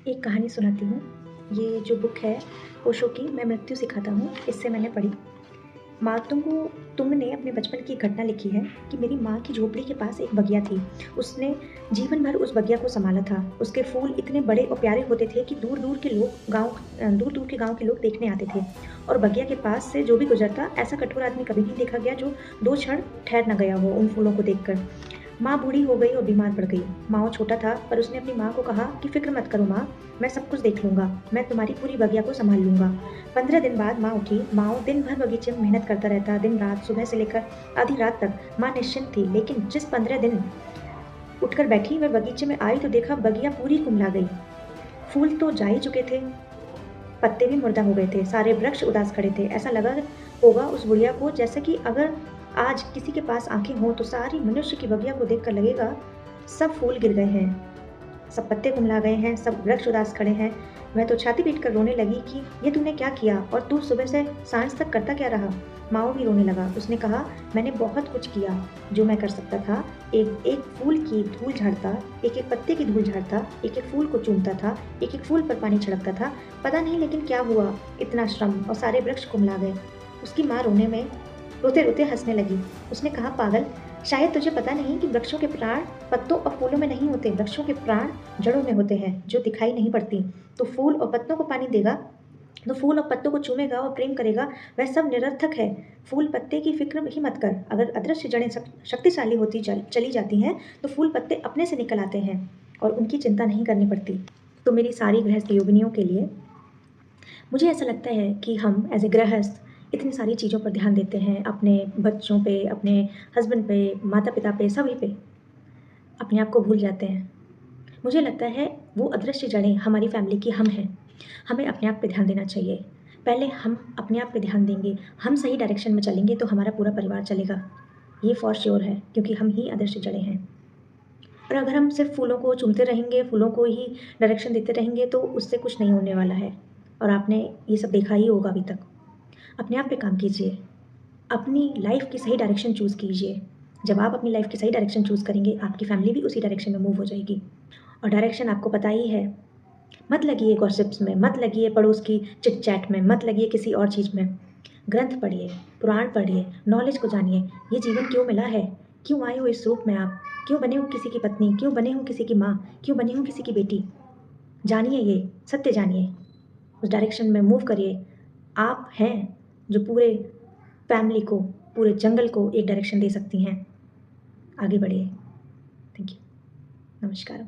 एक कहानी सुनाती हूँ। ये जो बुक है ओशो की मैं मृत्यु सिखाता हूँ, इससे मैंने पढ़ी। तुंग ने अपने बचपन की एक घटना लिखी है कि मेरी माँ की झोपड़ी के पास एक बगिया थी। उसने जीवन भर उस बगिया को संभाला था। उसके फूल इतने बड़े और प्यारे होते थे कि दूर-दूर के गाँव के लोग देखने आते थे। और बगिया के पास से जो भी गुजरता, ऐसा कठोर आदमी कभी नहीं देखा गया जो 2 क्षण ठहर न गया हो उन फूलों को देखकर। माँ बूढ़ी हो गई और बीमार पड़ गई। माओ छोटा था, पर उसने अपनी माँ को कहा कि फ़िक्र मत करो माँ, मैं सब कुछ देख लूँगा, मैं तुम्हारी पूरी बगिया को सँभाल लूँगा। 15 दिन बाद माँ उठी। माओ दिन भर बगीचे में मेहनत करता रहता, दिन-रात, सुबह से लेकर आधी रात तक। माँ निश्चिंत थी, लेकिन जिस 15 दिन उठकर बैठी, वह बगीचे में आई तो देखा बगिया पूरी कुम्हला गई। फूल तो जा ही चुके थे, पत्ते भी मुर्दा हो गए थे, सारे वृक्ष उदास खड़े थे। ऐसा लगा होगा उस बुढ़िया को जैसे कि अगर आज किसी के पास आँखें हों तो सारी मनुष्य की बगिया को देखकर लगेगा सब फूल गिर गए हैं, सब पत्ते कुम्हला गए हैं, सब वृक्ष उदास खड़े हैं। वह तो छाती पीट कर रोने लगी कि ये तूने क्या किया और तू सुबह से सांझ तक करता क्या रहा। माओ भी रोने लगा। उसने कहा मैंने बहुत कुछ किया जो मैं कर सकता था। एक एक फूल की धूल झाड़ता, एक एक पत्ते की धूल झाड़ता, एक एक फूल को चूमता था, एक एक फूल पर पानी छिड़कता था। पता नहीं लेकिन क्या हुआ, इतना श्रम और सारे वृक्ष कुम्हला गए। उसकी माँ रोते रोते हंसने लगी। उसने कहा पागल, शायद तुझे पता नहीं कि वृक्षों के प्राण पत्तों और फूलों में नहीं होते। वृक्षों के प्राण जड़ों में होते हैं जो दिखाई नहीं पड़ती। तो फूल और पत्तों को पानी देगा, तो फूल और पत्तों को चूमेगा और प्रेम करेगा, वह सब निरर्थक है। फूल पत्ते की फिक्र ही मत कर। अगर अदृश्य जड़ें शक्तिशाली होती चली जाती हैं तो फूल पत्ते अपने से निकल आते हैं और उनकी चिंता नहीं करनी पड़ती। तो मेरी सारी गृहस्थ योगिनियों के लिए मुझे ऐसा लगता है कि हम एज ए गृहस्थ इतनी सारी चीज़ों पर ध्यान देते हैं, अपने बच्चों पे, अपने हस्बैंड पे, माता पिता पे, सभी पे अपने आप को भूल जाते हैं। मुझे लगता है वो अदृश्य जड़ें हमारी फैमिली की हम हैं। हमें अपने आप पे ध्यान देना चाहिए। पहले हम अपने आप पे ध्यान देंगे, हम सही डायरेक्शन में चलेंगे तो हमारा पूरा परिवार चलेगा। ये फॉर श्योर है, क्योंकि हम ही अदृश्य जड़ें हैं। और अगर हम सिर्फ फूलों को चूमते रहेंगे, फूलों को ही डायरेक्शन देते रहेंगे तो उससे कुछ नहीं होने वाला है। और आपने ये सब देखा ही होगा अभी तक। अपने आप पे काम कीजिए, अपनी लाइफ की सही डायरेक्शन चूज़ कीजिए। जब आप अपनी लाइफ की सही डायरेक्शन चूज़ करेंगे, आपकी फैमिली भी उसी डायरेक्शन में मूव हो जाएगी। और डायरेक्शन आपको पता ही है। मत लगिए गॉसिप्स में, मत लगिए पड़ोस की चिट चैट में, मत लगिए किसी और चीज़ में। ग्रंथ पढ़िए, पुराण पढ़िए, नॉलेज को जानिए। ये जीवन क्यों मिला है? क्यों आए हो इस रूप में आप? क्यों बने हो किसी की पत्नी? क्यों बने हो किसी की माँ? क्यों बने हो किसी की बेटी? जानिए, ये सत्य जानिए, उस डायरेक्शन में मूव करिए। आप हैं जो पूरे फैमिली को, पूरे जंगल को एक डायरेक्शन दे सकती हैं। आगे बढ़िए। Thank you. नमस्कार।